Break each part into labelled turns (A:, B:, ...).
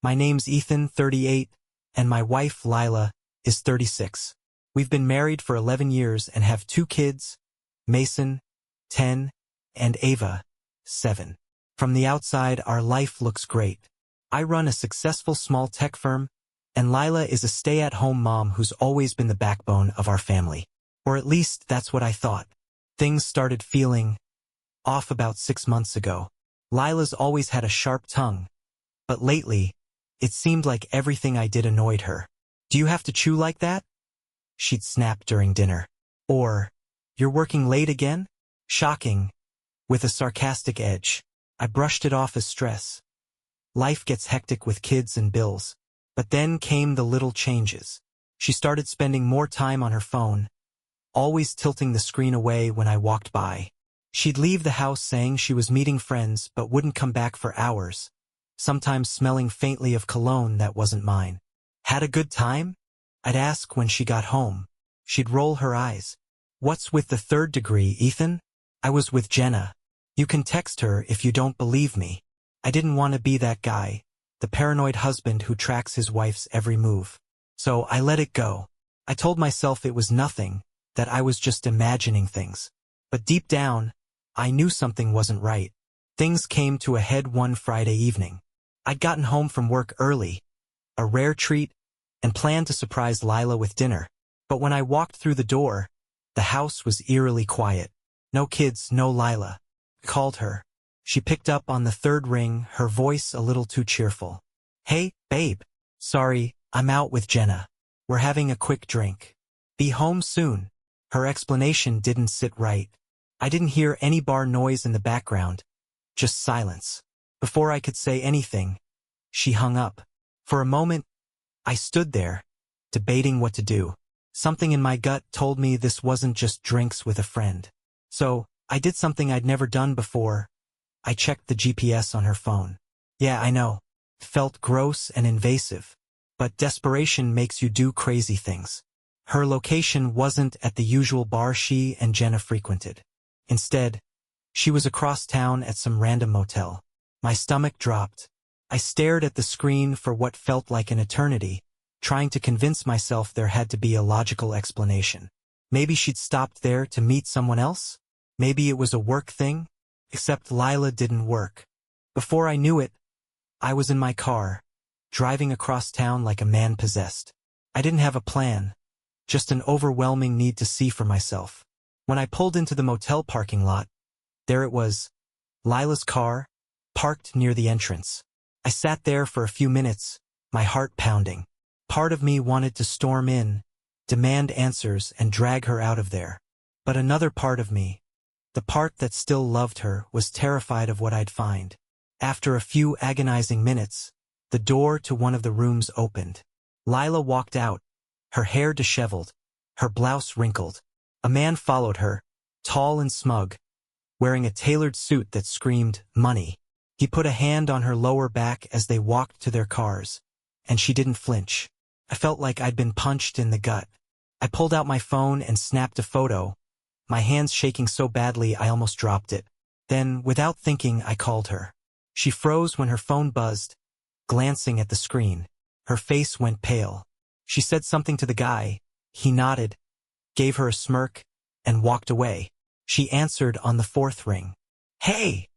A: My name's Ethan, 38, and my wife, Lila, is 36. We've been married for 11 years and have 2 kids, Mason, 10, and Ava, 7. From the outside, our life looks great. I run a successful small tech firm, and Lila is a stay-at-home mom who's always been the backbone of our family. Or at least that's what I thought. Things started feeling off about 6 months ago. Lila's always had a sharp tongue, but lately, it seemed like everything I did annoyed her. "Do you have to chew like that?" she'd snap during dinner. Or, "You're working late again?" Shocking, with a sarcastic edge. I brushed it off as stress. Life gets hectic with kids and bills. But then came the little changes. She started spending more time on her phone, always tilting the screen away when I walked by. She'd leave the house saying she was meeting friends but wouldn't come back for hours, sometimes smelling faintly of cologne that wasn't mine. "Had a good time?" I'd ask when she got home. She'd roll her eyes. "What's with the 3rd degree, Ethan?" "I was with Jenna. You can text her if you don't believe me." I didn't want to be that guy, the paranoid husband who tracks his wife's every move. So I let it go. I told myself it was nothing, that I was just imagining things. But deep down, I knew something wasn't right. Things came to a head one Friday evening. I'd gotten home from work early, a rare treat, and planned to surprise Lila with dinner. But when I walked through the door, the house was eerily quiet. "No kids, no Lila." I called her. She picked up on the 3rd ring, her voice a little too cheerful. "Hey, babe. Sorry, I'm out with Jenna. We're having a quick drink. Be home soon." Her explanation didn't sit right. I didn't hear any bar noise in the background, just silence. Before I could say anything, she hung up. For a moment, I stood there, debating what to do. Something in my gut told me this wasn't just drinks with a friend. So, I did something I'd never done before. I checked the GPS on her phone. Yeah, I know. It felt gross and invasive. But desperation makes you do crazy things. Her location wasn't at the usual bar she and Jenna frequented. Instead, she was across town at some random motel. My stomach dropped. I stared at the screen for what felt like an eternity, trying to convince myself there had to be a logical explanation. Maybe she'd stopped there to meet someone else? Maybe it was a work thing? Except Lila didn't work. Before I knew it, I was in my car, driving across town like a man possessed. I didn't have a plan, just an overwhelming need to see for myself. When I pulled into the motel parking lot, there it was, Lila's car, parked near the entrance. I sat there for a few minutes, my heart pounding. Part of me wanted to storm in, demand answers and drag her out of there. But another part of me, the part that still loved her, was terrified of what I'd find. After a few agonizing minutes, the door to one of the rooms opened. Lila walked out, her hair disheveled, her blouse wrinkled. A man followed her, tall and smug, wearing a tailored suit that screamed, "Money." He put a hand on her lower back as they walked to their cars, and she didn't flinch. I felt like I'd been punched in the gut. I pulled out my phone and snapped a photo, my hands shaking so badly I almost dropped it. Then, without thinking, I called her. She froze when her phone buzzed, glancing at the screen. Her face went pale. She said something to the guy. He nodded, gave her a smirk, and walked away. She answered on the 4th ring. "Hey,"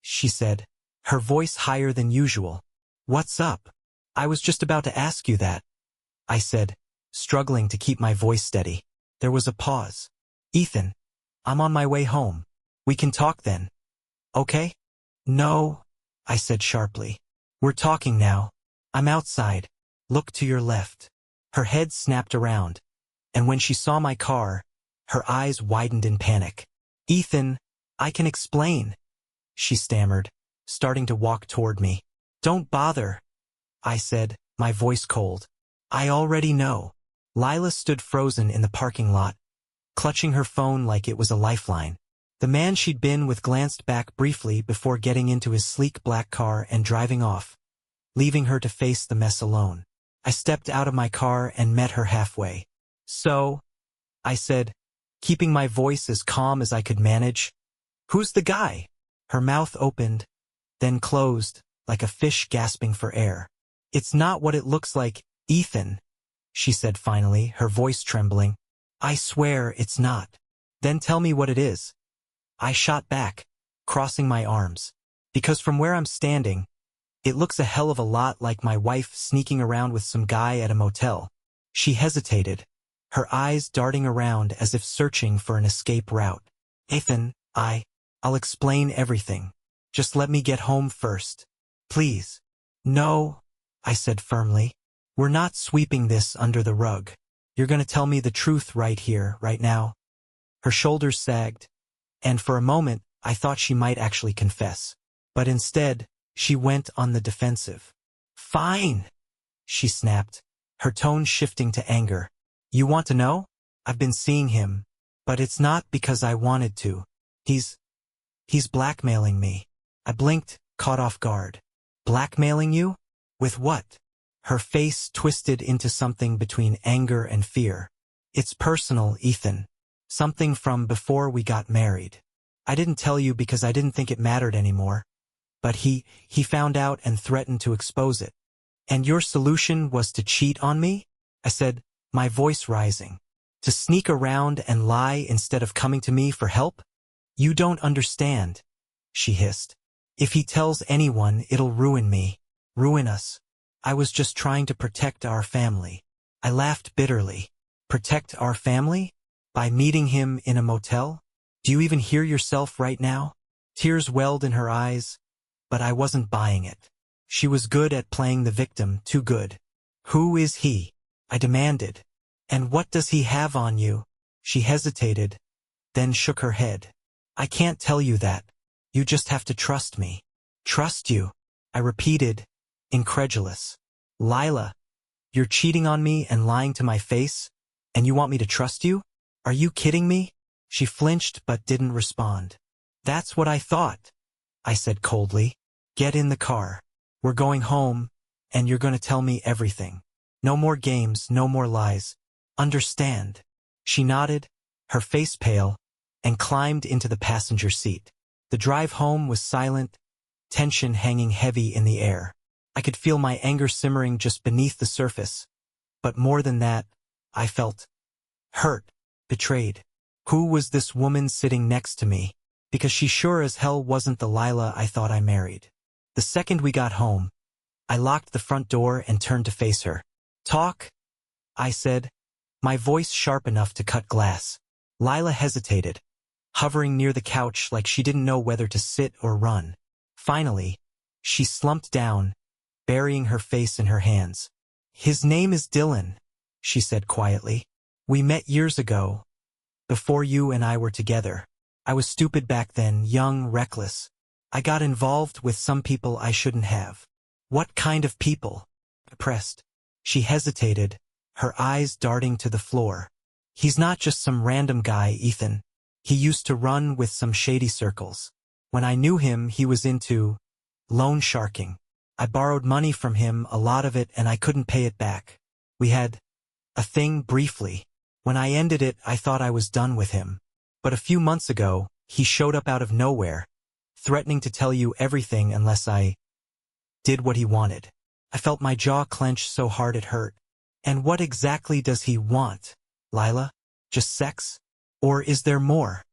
A: she said, her voice higher than usual. "What's up?" "I was just about to ask you that," I said, struggling to keep my voice steady. There was a pause. "Ethan, I'm on my way home. We can talk then. Okay?" "No," I said sharply. "We're talking now. I'm outside. Look to your left." Her head snapped around, and when she saw my car, her eyes widened in panic. "Ethan, I can explain," she stammered, starting to walk toward me. "Don't bother," I said, my voice cold. "I already know." Lila stood frozen in the parking lot, clutching her phone like it was a lifeline. The man she'd been with glanced back briefly before getting into his sleek black car and driving off, leaving her to face the mess alone. I stepped out of my car and met her halfway. "So," I said, keeping my voice as calm as I could manage, "who's the guy?" Her mouth opened, then closed, like a fish gasping for air. It's not what it looks like, Ethan, she said finally, her voice trembling. I swear it's not. Then tell me what it is. I shot back, crossing my arms. Because from where I'm standing, it looks a hell of a lot like my wife sneaking around with some guy at a motel. She hesitated, her eyes darting around as if searching for an escape route. Ethan, I'll explain everything. Just let me get home first. Please. No, I said firmly. We're not sweeping this under the rug. You're going to tell me the truth right here, right now. Her shoulders sagged, and for a moment I thought she might actually confess. But instead, she went on the defensive. Fine, she snapped, her tone shifting to anger. You want to know? I've been seeing him, but it's not because I wanted to. He's blackmailing me. I blinked, caught off guard. Blackmailing you? With what? Her face twisted into something between anger and fear. It's personal, Ethan. Something from before we got married. I didn't tell you because I didn't think it mattered anymore. But he found out and threatened to expose it. And your solution was to cheat on me? I said, my voice rising. To sneak around and lie instead of coming to me for help? You don't understand, she hissed. If he tells anyone, it'll ruin me. Ruin us. I was just trying to protect our family. I laughed bitterly. Protect our family? By meeting him in a motel? Do you even hear yourself right now? Tears welled in her eyes, but I wasn't buying it. She was good at playing the victim, too good. Who is he? I demanded. And what does he have on you? She hesitated, then shook her head. I can't tell you that. You just have to trust me. Trust you, I repeated, incredulous. Lila, you're cheating on me and lying to my face, and you want me to trust you? Are you kidding me? She flinched but didn't respond. That's what I thought, I said coldly. Get in the car. We're going home, and you're going to tell me everything. No more games, no more lies. Understand? She nodded, her face pale, and climbed into the passenger seat. The drive home was silent, tension hanging heavy in the air. I could feel my anger simmering just beneath the surface. But more than that, I felt hurt, betrayed. Who was this woman sitting next to me? Because she sure as hell wasn't the Lila I thought I married. The second we got home, I locked the front door and turned to face her. Talk, I said, my voice sharp enough to cut glass. Lila hesitated, hovering near the couch like she didn't know whether to sit or run. Finally, she slumped down, burying her face in her hands. His name is Dylan, she said quietly. We met years ago, before you and I were together. I was stupid back then, young, reckless. I got involved with some people I shouldn't have. What kind of people? Depressed. She hesitated, her eyes darting to the floor. He's not just some random guy, Ethan. He used to run with some shady circles. When I knew him, he was into loan sharking. I borrowed money from him, a lot of it, and I couldn't pay it back. We had a thing briefly. When I ended it, I thought I was done with him. But a few months ago, he showed up out of nowhere, threatening to tell you everything unless I did what he wanted. I felt my jaw clench so hard it hurt. And what exactly does he want, Lila? Just sex? Or is there more?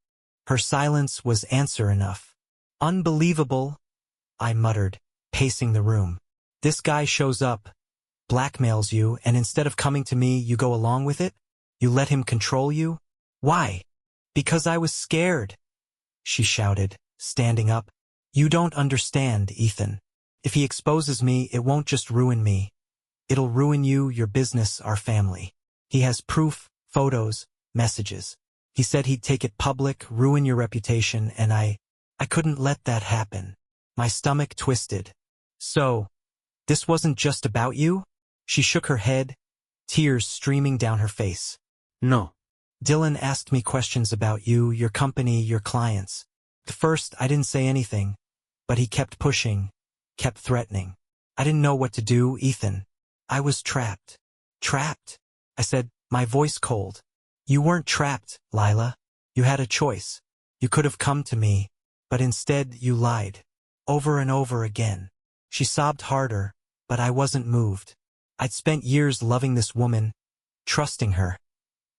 A: Her silence was answer enough. Unbelievable, I muttered, pacing the room. This guy shows up, blackmails you, and instead of coming to me, you go along with it? You let him control you? Why? Because I was scared, she shouted, standing up. You don't understand, Ethan. If he exposes me, it won't just ruin me. It'll ruin you, your business, our family. He has proof, photos, messages. He said he'd take it public, ruin your reputation, and I couldn't let that happen. My stomach twisted. So, this wasn't just about you? She shook her head, tears streaming down her face. No. Dylan asked me questions about you, your company, your clients. At first, I didn't say anything, but he kept pushing, kept threatening. I didn't know what to do, Ethan. I was trapped. Trapped? I said, my voice cold. You weren't trapped, Lila. You had a choice. You could have come to me, but instead you lied. Over and over again. She sobbed harder, but I wasn't moved. I'd spent years loving this woman, trusting her,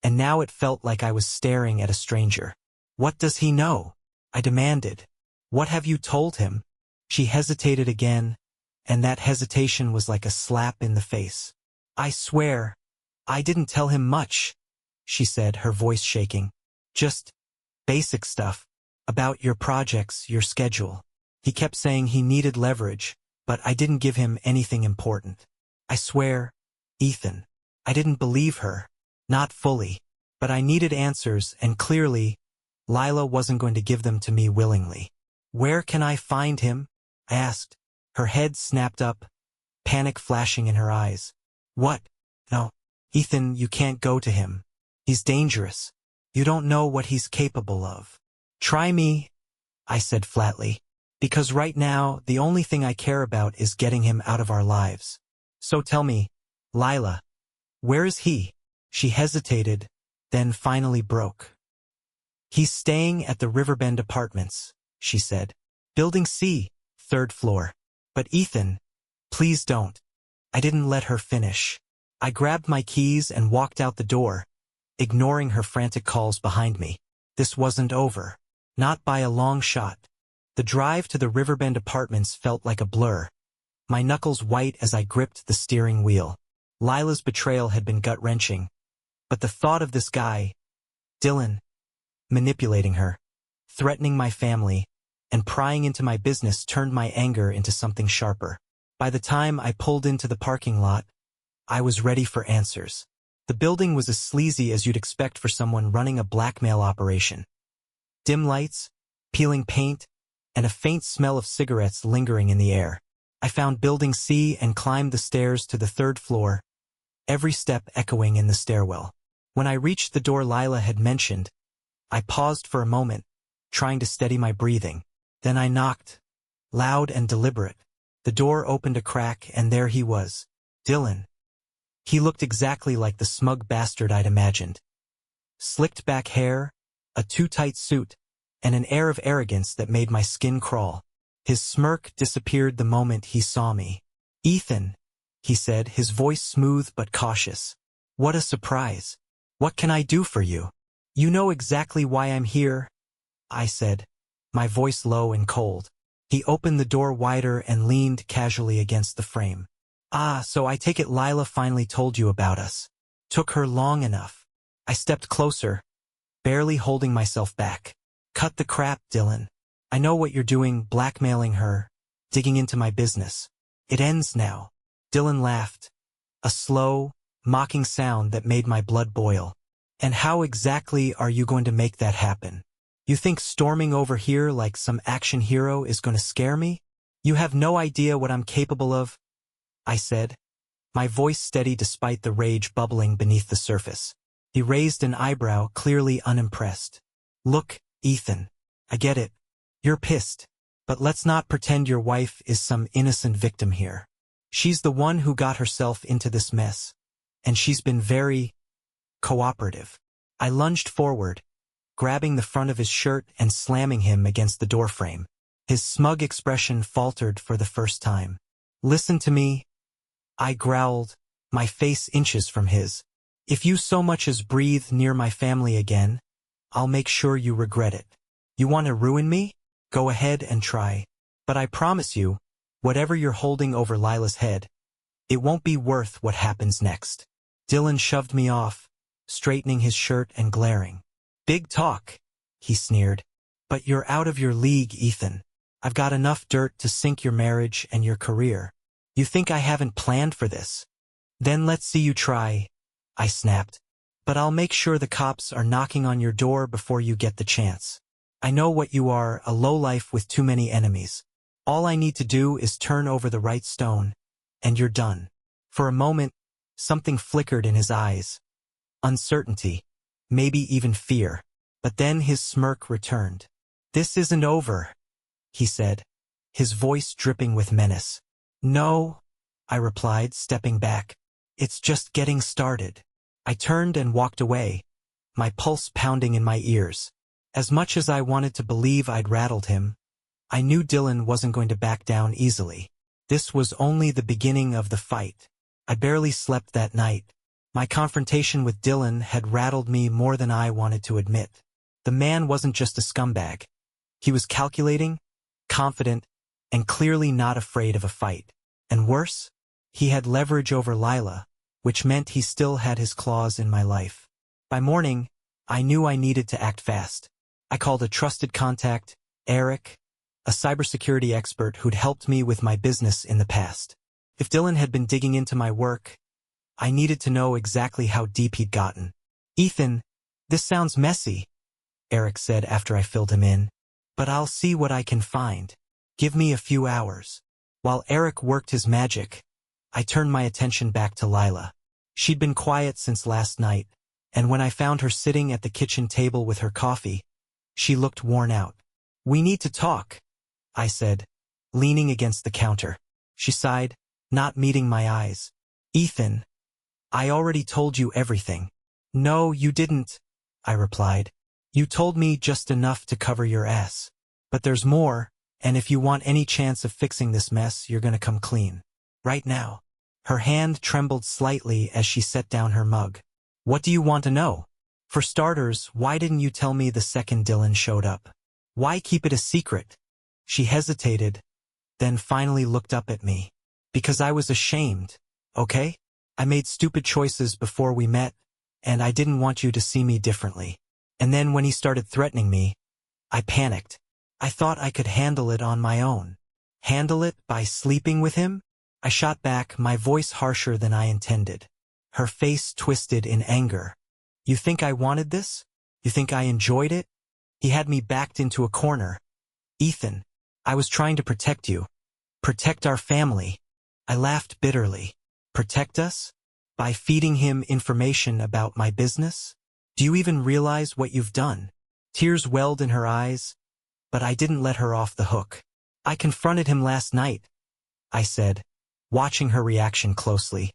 A: and now it felt like I was staring at a stranger. What does he know? I demanded. What have you told him? She hesitated again, and that hesitation was like a slap in the face. I swear, I didn't tell him much, she said, her voice shaking. Just basic stuff. About your projects, your schedule. He kept saying he needed leverage, but I didn't give him anything important. I swear, Ethan, I didn't believe her. Not fully. But I needed answers, and clearly, Lila wasn't going to give them to me willingly. Where can I find him? I asked. Her head snapped up, panic flashing in her eyes. What? No, Ethan, you can't go to him. He's dangerous. You don't know what he's capable of. Try me, I said flatly. Because right now, the only thing I care about is getting him out of our lives. So tell me, Lila, where is he? She hesitated, then finally broke. He's staying at the Riverbend Apartments, she said. Building C, 3rd floor. But Ethan, please don't. I didn't let her finish. I grabbed my keys and walked out the door, ignoring her frantic calls behind me. This wasn't over. Not by a long shot. The drive to the Riverbend Apartments felt like a blur, my knuckles white as I gripped the steering wheel. Lila's betrayal had been gut-wrenching, but the thought of this guy, Dylan, manipulating her, threatening my family, and prying into my business turned my anger into something sharper. By the time I pulled into the parking lot, I was ready for answers. The building was as sleazy as you'd expect for someone running a blackmail operation. Dim lights, peeling paint, and a faint smell of cigarettes lingering in the air. I found Building C and climbed the stairs to the 3rd floor, every step echoing in the stairwell. When I reached the door Lila had mentioned, I paused for a moment, trying to steady my breathing. Then I knocked, loud and deliberate. The door opened a crack and there he was, Dylan. He looked exactly like the smug bastard I'd imagined. Slicked back hair, a too-tight suit, and an air of arrogance that made my skin crawl. His smirk disappeared the moment he saw me. Ethan, he said, his voice smooth but cautious. What a surprise. What can I do for you? You know exactly why I'm here, I said, my voice low and cold. He opened the door wider and leaned casually against the frame. Ah, so I take it Lila finally told you about us. Took her long enough. I stepped closer, barely holding myself back. Cut the crap, Dylan. I know what you're doing, blackmailing her, digging into my business. It ends now. Dylan laughed, a slow, mocking sound that made my blood boil. And how exactly are you going to make that happen? You think storming over here like some action hero is going to scare me? You have no idea what I'm capable of, I said, my voice steady despite the rage bubbling beneath the surface. He raised an eyebrow, clearly unimpressed. Look, Ethan, I get it. You're pissed. But let's not pretend your wife is some innocent victim here. She's the one who got herself into this mess. And she's been very cooperative. I lunged forward, grabbing the front of his shirt and slamming him against the doorframe. His smug expression faltered for the first time. Listen to me, I growled, my face inches from his. If you so much as breathe near my family again, I'll make sure you regret it. You want to ruin me? Go ahead and try. But I promise you, whatever you're holding over Lila's head, it won't be worth what happens next. Dylan shoved me off, straightening his shirt and glaring. Big talk, he sneered. But you're out of your league, Ethan. I've got enough dirt to sink your marriage and your career. You think I haven't planned for this? Then let's see you try, I snapped. But I'll make sure the cops are knocking on your door before you get the chance. I know what you are, a lowlife with too many enemies. All I need to do is turn over the right stone, and you're done. For a moment, something flickered in his eyes. Uncertainty, maybe even fear. But then his smirk returned. This isn't over, he said, his voice dripping with menace. No, I replied, stepping back. It's just getting started. I turned and walked away, my pulse pounding in my ears. As much as I wanted to believe I'd rattled him, I knew Dylan wasn't going to back down easily. This was only the beginning of the fight. I barely slept that night. My confrontation with Dylan had rattled me more than I wanted to admit. The man wasn't just a scumbag. He was calculating, confident, and clearly not afraid of a fight. And worse, he had leverage over Lila, which meant he still had his claws in my life. By morning, I knew I needed to act fast. I called a trusted contact, Eric, a cybersecurity expert who'd helped me with my business in the past. If Dylan had been digging into my work, I needed to know exactly how deep he'd gotten. "Ethan, this sounds messy," Eric said after I filled him in. "But I'll see what I can find. Give me a few hours." While Eric worked his magic, I turned my attention back to Lila. She'd been quiet since last night, and when I found her sitting at the kitchen table with her coffee, she looked worn out. "We need to talk," I said, leaning against the counter. She sighed, not meeting my eyes. "Ethan, I already told you everything." "No, you didn't," I replied. "You told me just enough to cover your ass. But there's more, and if you want any chance of fixing this mess, you're gonna come clean. Right now." Her hand trembled slightly as she set down her mug. "What do you want to know? For starters, why didn't you tell me the second Dylan showed up? Why keep it a secret?" She hesitated, then finally looked up at me. "Because I was ashamed, okay? I made stupid choices before we met, and I didn't want you to see me differently. And then when he started threatening me, I panicked. I thought I could handle it on my own." "Handle it by sleeping with him?" I shot back, my voice harsher than I intended. Her face twisted in anger. "You think I wanted this? You think I enjoyed it?" He had me backed into a corner. "Ethan, I was trying to protect you. Protect our family." I laughed bitterly. "Protect us? By feeding him information about my business? Do you even realize what you've done?" Tears welled in her eyes, but I didn't let her off the hook. "I confronted him last night," I said, watching her reaction closely.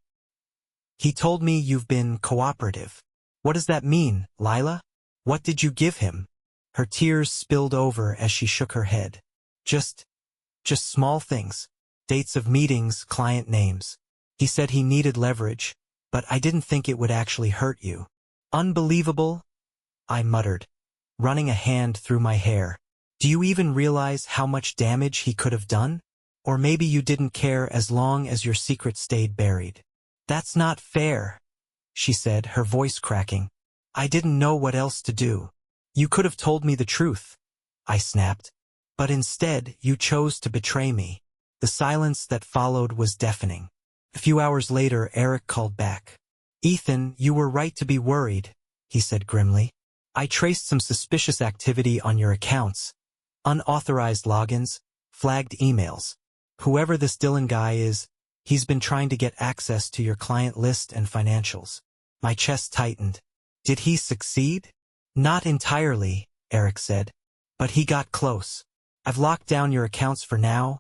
A: "He told me you've been cooperative." "What does that mean, Lila? What did you give him?" Her tears spilled over as she shook her head. Just small things. Dates of meetings, client names. He said he needed leverage, but I didn't think it would actually hurt you." "Unbelievable," I muttered, running a hand through my hair. "Do you even realize how much damage he could have done? Or maybe you didn't care as long as your secret stayed buried." "That's not fair," she said, her voice cracking. "I didn't know what else to do." "You could have told me the truth," I snapped. "But instead, you chose to betray me." The silence that followed was deafening. A few hours later, Eric called back. "Ethan, you were right to be worried," he said grimly. "I traced some suspicious activity on your accounts. Unauthorized logins, flagged emails. Whoever this Dylan guy is, he's been trying to get access to your client list and financials." My chest tightened. "Did he succeed?" "Not entirely," Eric said. "But he got close. I've locked down your accounts for now,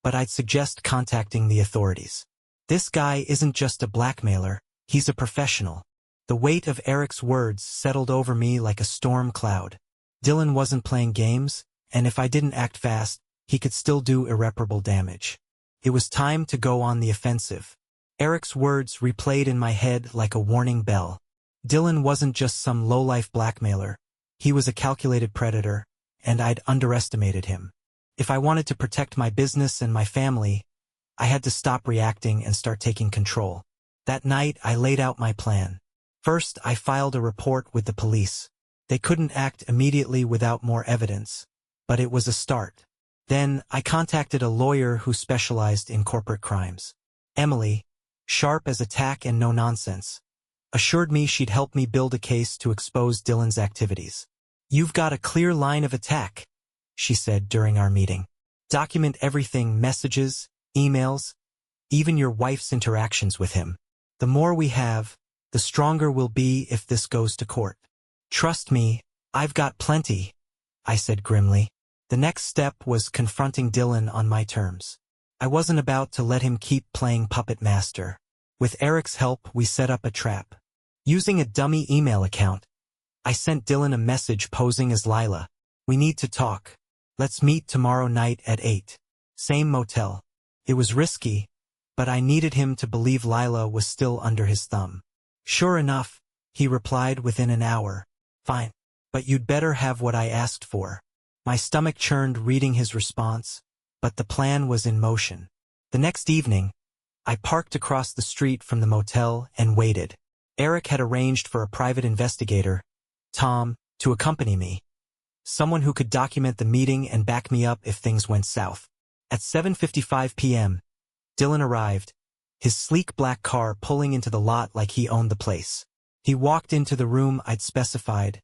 A: but I'd suggest contacting the authorities. This guy isn't just a blackmailer, he's a professional." The weight of Eric's words settled over me like a storm cloud. Dylan wasn't playing games, and if I didn't act fast, he could still do irreparable damage. It was time to go on the offensive. Eric's words replayed in my head like a warning bell. Dylan wasn't just some low-life blackmailer. He was a calculated predator, and I'd underestimated him. If I wanted to protect my business and my family, I had to stop reacting and start taking control. That night, I laid out my plan. First, I filed a report with the police. They couldn't act immediately without more evidence, but it was a start. Then, I contacted a lawyer who specialized in corporate crimes. Emily, sharp as a tack and no nonsense, assured me she'd help me build a case to expose Dylan's activities. "You've got a clear line of attack," she said during our meeting. "Document everything, messages, emails, even your wife's interactions with him. The more we have, the stronger we'll be if this goes to court." "Trust me, I've got plenty," I said grimly. The next step was confronting Dylan on my terms. I wasn't about to let him keep playing puppet master. With Eric's help, we set up a trap. Using a dummy email account, I sent Dylan a message posing as Lila. "We need to talk. Let's meet tomorrow night at 8. Same motel." It was risky, but I needed him to believe Lila was still under his thumb. Sure enough, he replied within an hour. Fine, but you'd better have what I asked for. My stomach churned reading his response, but the plan was in motion. The next evening, I parked across the street from the motel and waited. Eric had arranged for a private investigator, Tom, to accompany me. Someone who could document the meeting and back me up if things went south. At 7:55 p.m., Dylan arrived, his sleek black car pulling into the lot like he owned the place. He walked into the room I'd specified,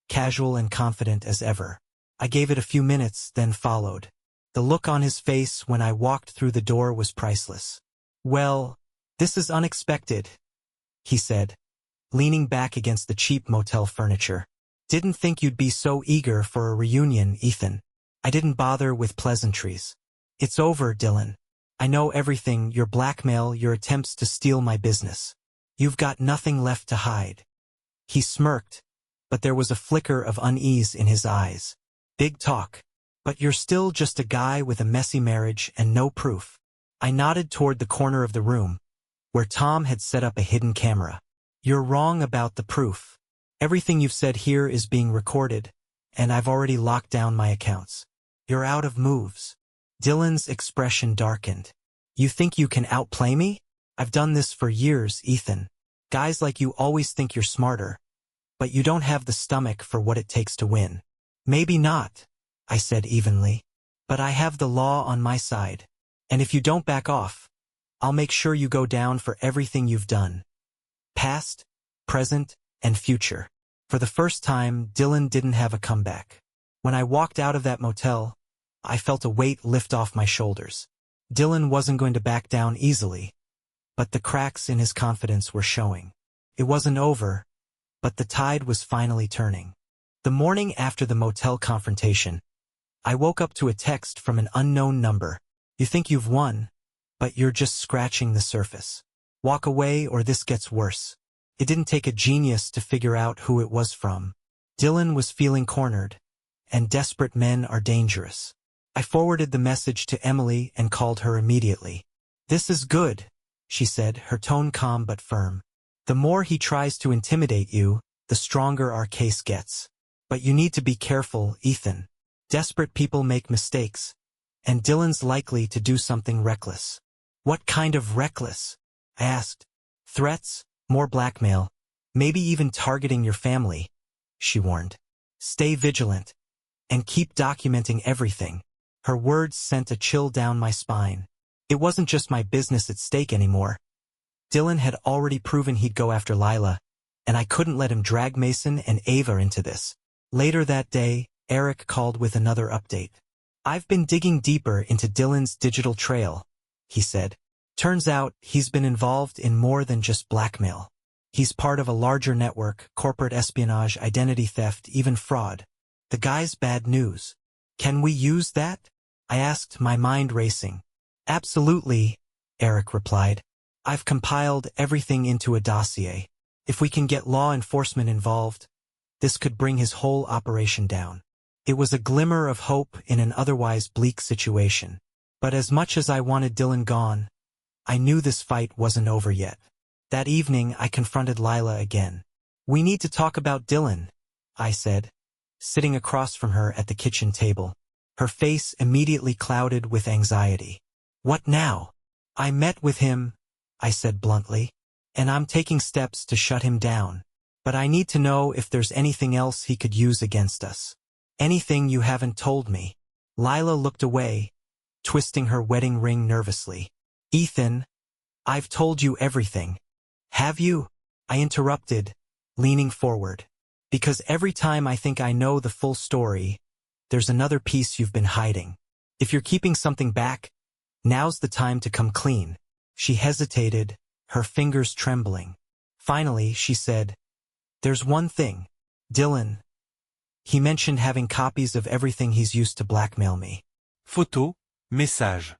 A: casual and confident as ever. I gave it a few minutes, then followed. The look on his face when I walked through the door was priceless. "Well, this is unexpected," he said, leaning back against the cheap motel furniture. "Didn't think you'd be so eager for a reunion, Ethan." I didn't bother with pleasantries. "It's over, Dylan. I know everything, your blackmail, your attempts to steal my business. You've got nothing left to hide." He smirked, but there was a flicker of unease in his eyes. "Big talk. But you're still just a guy with a messy marriage and no proof." I nodded toward the corner of the room, where Tom had set up a hidden camera. "You're wrong about the proof. Everything you've said here is being recorded, and I've already locked down my accounts. You're out of moves." Dylan's expression darkened. "You think you can outplay me? I've done this for years, Ethan. Guys like you always think you're smarter, but you don't have the stomach for what it takes to win." "Maybe not," I said evenly, "but I have the law on my side. And if you don't back off, I'll make sure you go down for everything you've done. Past, present, and future." For the first time, Dylan didn't have a comeback. When I walked out of that motel, I felt a weight lift off my shoulders. Dylan wasn't going to back down easily, but the cracks in his confidence were showing. It wasn't over, but the tide was finally turning. The morning after the motel confrontation, I woke up to a text from an unknown number. "You think you've won, but you're just scratching the surface. Walk away or this gets worse." It didn't take a genius to figure out who it was from. Dylan was feeling cornered, and desperate men are dangerous. I forwarded the message to Emily and called her immediately. "This is good," she said, her tone calm but firm. "The more he tries to intimidate you, the stronger our case gets. But you need to be careful, Ethan. Desperate people make mistakes, and Dylan's likely to do something reckless." "What kind of reckless?" I asked. "Threats, more blackmail, maybe even targeting your family," she warned. "Stay vigilant, and keep documenting everything." Her words sent a chill down my spine. It wasn't just my business at stake anymore. Dylan had already proven he'd go after Lila, and I couldn't let him drag Mason and Ava into this. Later that day, Eric called with another update. "I've been digging deeper into Dylan's digital trail," he said. "Turns out he's been involved in more than just blackmail. He's part of a larger network, corporate espionage, identity theft, even fraud. The guy's bad news. Can we use that?" I asked, my mind racing. "Absolutely," Eric replied. "I've compiled everything into a dossier. If we can get law enforcement involved, this could bring his whole operation down." It was a glimmer of hope in an otherwise bleak situation. But as much as I wanted Dylan gone, I knew this fight wasn't over yet. That evening, I confronted Lila again. "We need to talk about Dylan," I said, sitting across from her at the kitchen table. Her face immediately clouded with anxiety. "What now?" "I met with him," I said bluntly, "and I'm taking steps to shut him down. But I need to know if there's anything else he could use against us." "Anything you haven't told me." Lila looked away, twisting her wedding ring nervously. "Ethan, I've told you everything." "Have you?" I interrupted, leaning forward. "Because every time I think I know the full story, there's another piece you've been hiding. If you're keeping something back, now's the time to come clean." She hesitated, her fingers trembling. Finally, she said, "There's one thing. Dylan. He mentioned having copies of everything he's used to blackmail me."
B: Photo, message.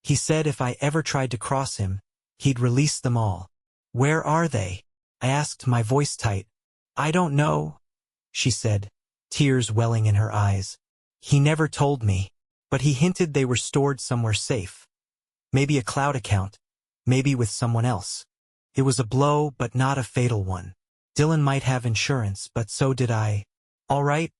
A: "He said if I ever tried to cross him, he'd release them all." "Where are they?" I asked, my voice tight. "I don't know," she said, tears welling in her eyes. "He never told me, but he hinted they were stored somewhere safe. Maybe a cloud account. Maybe with someone else. It was a blow, but not a fatal one. Dylan might have insurance, but so did I. All right,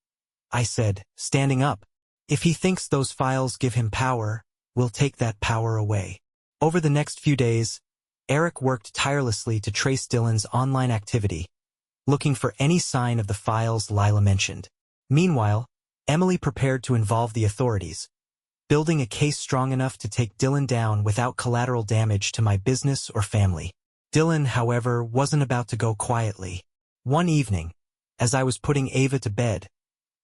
A: I said, standing up. If he thinks those files give him power, we'll take that power away. Over the next few days, Eric worked tirelessly to trace Dylan's online activity, looking for any sign of the files Lila mentioned. Meanwhile, Emily prepared to involve the authorities, building a case strong enough to take Dylan down without collateral damage to my business or family. Dylan, however, wasn't about to go quietly. One evening, as I was putting Ava to bed,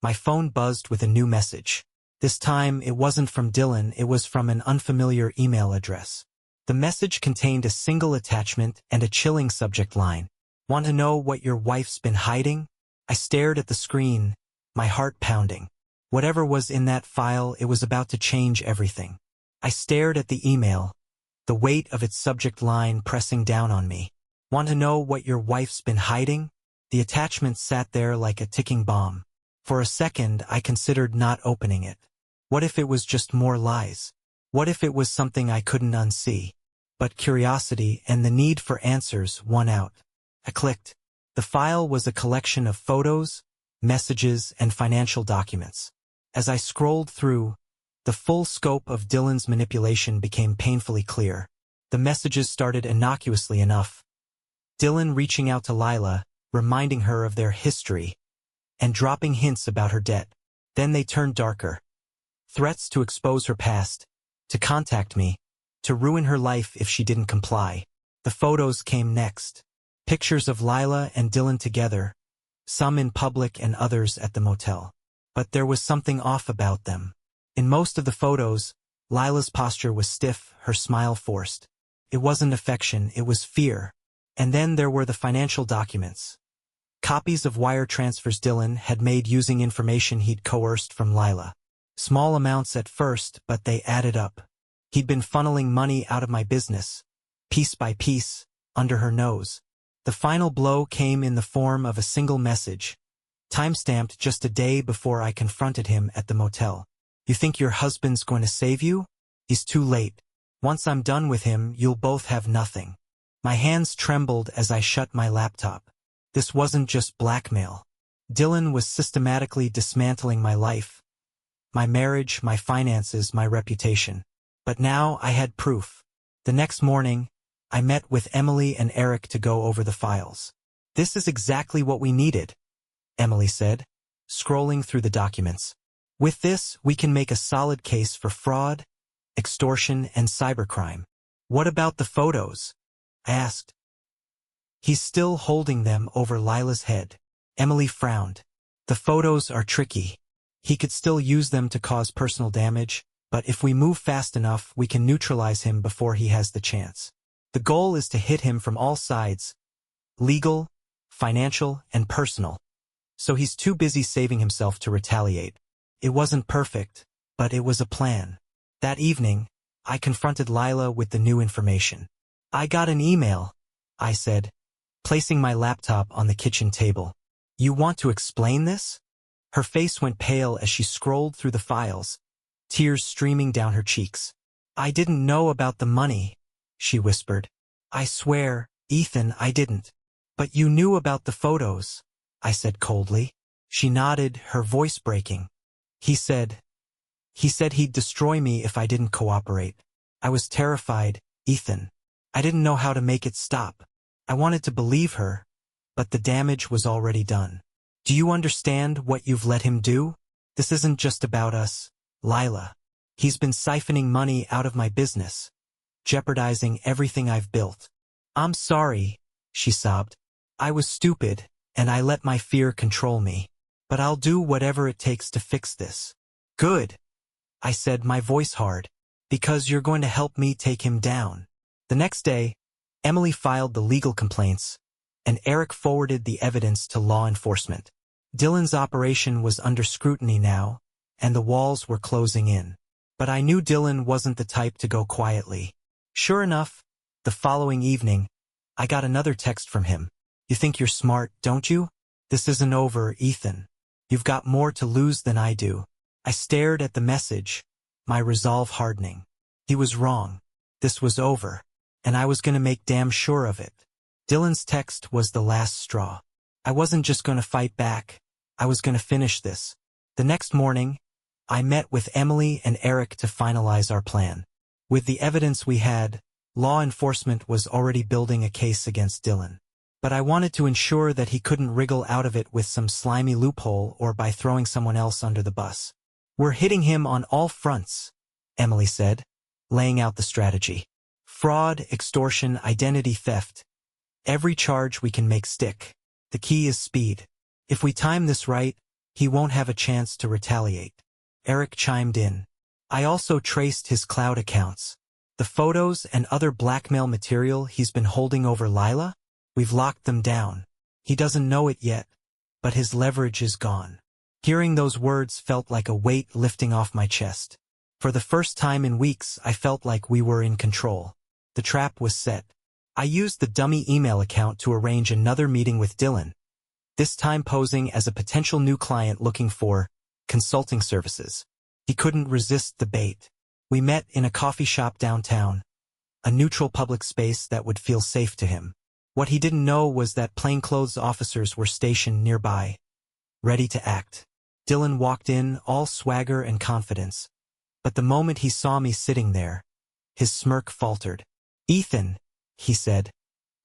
A: my phone buzzed with a new message. This time, it wasn't from Dylan, it was from an unfamiliar email address. The message contained a single attachment and a chilling subject line. Want to know what your wife's been hiding? I stared at the screen, my heart pounding. Whatever was in that file, it was about to change everything. I stared at the email, the weight of its subject line pressing down on me. Want to know what your wife's been hiding? The attachment sat there like a ticking bomb. For a second, I considered not opening it. What if it was just more lies? What if it was something I couldn't unsee? But curiosity and the need for answers won out. I clicked. The file was a collection of photos, messages, and financial documents. As I scrolled through, the full scope of Dylan's manipulation became painfully clear. The messages started innocuously enough. Dylan reaching out to Lila, reminding her of their history, and dropping hints about her debt. Then they turned darker. Threats to expose her past, to contact me, to ruin her life if she didn't comply. The photos came next. Pictures of Lila and Dylan together, some in public and others at the motel. But there was something off about them. In most of the photos, Lila's posture was stiff, her smile forced. It wasn't affection, it was fear. And then there were the financial documents. Copies of wire transfers Dylan had made using information he'd coerced from Lila. Small amounts at first, but they added up. He'd been funneling money out of my business, piece by piece, under her nose. The final blow came in the form of a single message, time-stamped just a day before I confronted him at the motel. You think your husband's going to save you? He's too late. Once I'm done with him, you'll both have nothing. My hands trembled as I shut my laptop. This wasn't just blackmail. Dylan was systematically dismantling my life, my marriage, my finances, my reputation. But now I had proof. The next morning, I met with Emily and Eric to go over the files. This is exactly what we needed, Emily said, scrolling through the documents. With this, we can make a solid case for fraud, extortion, and cybercrime. What about the photos? I asked. He's still holding them over Lila's head. Emily frowned. The photos are tricky. He could still use them to cause personal damage, but if we move fast enough, we can neutralize him before he has the chance. The goal is to hit him from all sides, legal, financial, and personal. So he's too busy saving himself to retaliate. It wasn't perfect, but it was a plan. That evening, I confronted Lila with the new information. I got an email, I said, placing my laptop on the kitchen table. You want to explain this? Her face went pale as she scrolled through the files, tears streaming down her cheeks. I didn't know about the money, she whispered. I swear, Ethan, I didn't. But you knew about the photos, I said coldly. She nodded, her voice breaking. He said he'd destroy me if I didn't cooperate. I was terrified, Ethan. I didn't know how to make it stop. I wanted to believe her, but the damage was already done. Do you understand what you've let him do? This isn't just about us, Lila. He's been siphoning money out of my business, jeopardizing everything I've built. I'm sorry, she sobbed. I was stupid, and I let my fear control me. But I'll do whatever it takes to fix this. Good, I said, my voice hard, because you're going to help me take him down. The next day, Emily filed the legal complaints, and Eric forwarded the evidence to law enforcement. Dylan's operation was under scrutiny now, and the walls were closing in. But I knew Dylan wasn't the type to go quietly. Sure enough, the following evening, I got another text from him. You think you're smart, don't you? This isn't over, Ethan. You've got more to lose than I do. I stared at the message, my resolve hardening. He was wrong. This was over, and I was going to make damn sure of it. Dylan's text was the last straw. I wasn't just going to fight back. I was going to finish this. The next morning, I met with Emily and Eric to finalize our plan. With the evidence we had, law enforcement was already building a case against Dylan. But I wanted to ensure that he couldn't wriggle out of it with some slimy loophole or by throwing someone else under the bus. We're hitting him on all fronts, Emily said, laying out the strategy. Fraud, extortion, identity theft. Every charge we can make stick. The key is speed. If we time this right, he won't have a chance to retaliate. Eric chimed in. I also traced his cloud accounts. The photos and other blackmail material he's been holding over Lila? We've locked them down. He doesn't know it yet, but his leverage is gone. Hearing those words felt like a weight lifting off my chest. For the first time in weeks, I felt like we were in control. The trap was set. I used the dummy email account to arrange another meeting with Dylan, this time posing as a potential new client looking for consulting services. He couldn't resist the bait. We met in a coffee shop downtown, a neutral public space that would feel safe to him. What he didn't know was that plainclothes officers were stationed nearby, ready to act. Dylan walked in, all swagger and confidence. But the moment he saw me sitting there, his smirk faltered. "Ethan," he said,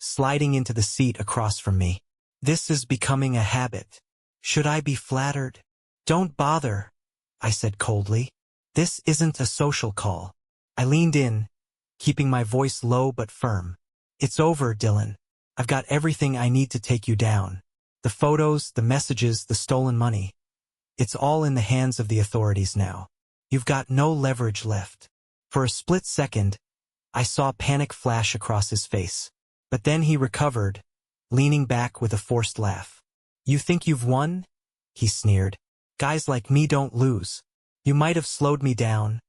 A: sliding into the seat across from me. "This is becoming a habit. Should I be flattered?" "Don't bother," I said coldly. "This isn't a social call." I leaned in, keeping my voice low but firm. "It's over, Dylan. I've got everything I need to take you down. The photos, the messages, the stolen money. It's all in the hands of the authorities now. You've got no leverage left." For a split second, I saw panic flash across his face. But then he recovered, leaning back with a forced laugh. "You think you've won?" he sneered. "Guys like me don't lose. You might have slowed me down,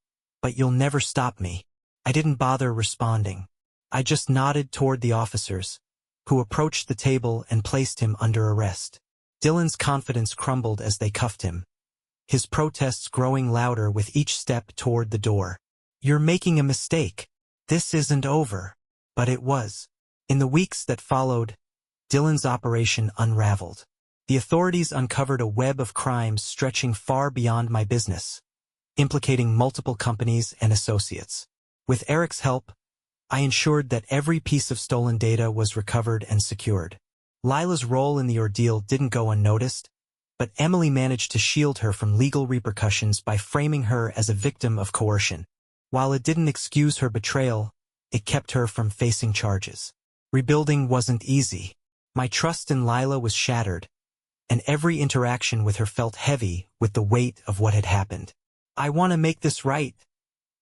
A: but you'll never stop me." I didn't bother responding. I just nodded toward the officers, who approached the table and placed him under arrest. Dylan's confidence crumbled as they cuffed him, his protests growing louder with each step toward the door. "You're making a mistake. This isn't over." But it was. In the weeks that followed, Dylan's operation unraveled. The authorities uncovered a web of crimes stretching far beyond my business, implicating multiple companies and associates. With Eric's help, I ensured that every piece of stolen data was recovered and secured. Lila's role in the ordeal didn't go unnoticed, but Emily managed to shield her from legal repercussions by framing her as a victim of coercion. While it didn't excuse her betrayal, it kept her from facing charges. Rebuilding wasn't easy. My trust in Lila was shattered, and every interaction with her felt heavy with the weight of what had happened. "I want to make this right,"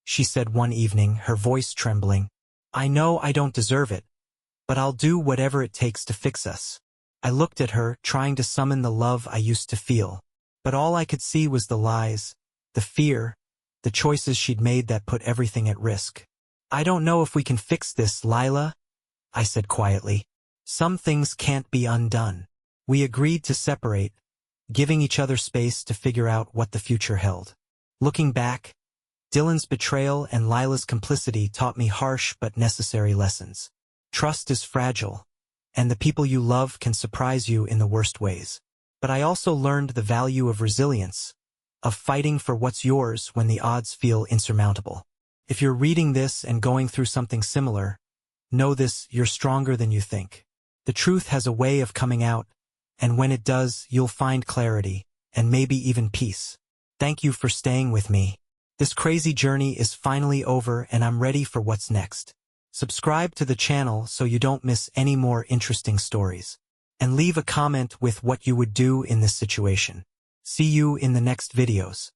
A: she said one evening, her voice trembling. "I know I don't deserve it, but I'll do whatever it takes to fix us." I looked at her, trying to summon the love I used to feel, but all I could see was the lies, the fear, the choices she'd made that put everything at risk. "I don't know if we can fix this, Lila," I said quietly. "Some things can't be undone." We agreed to separate, giving each other space to figure out what the future held. Looking back, Dylan's betrayal and Lila's complicity taught me harsh but necessary lessons. Trust is fragile, and the people you love can surprise you in the worst ways. But I also learned the value of resilience, of fighting for what's yours when the odds feel insurmountable. If you're reading this and going through something similar, know this: you're stronger than you think. The truth has a way of coming out, and when it does, you'll find clarity, and maybe even peace. Thank you for staying with me. This crazy journey is finally over, and I'm ready for what's next. Subscribe to the channel so you don't miss any more interesting stories. And leave a comment with what you would do in this situation. See you in the next videos.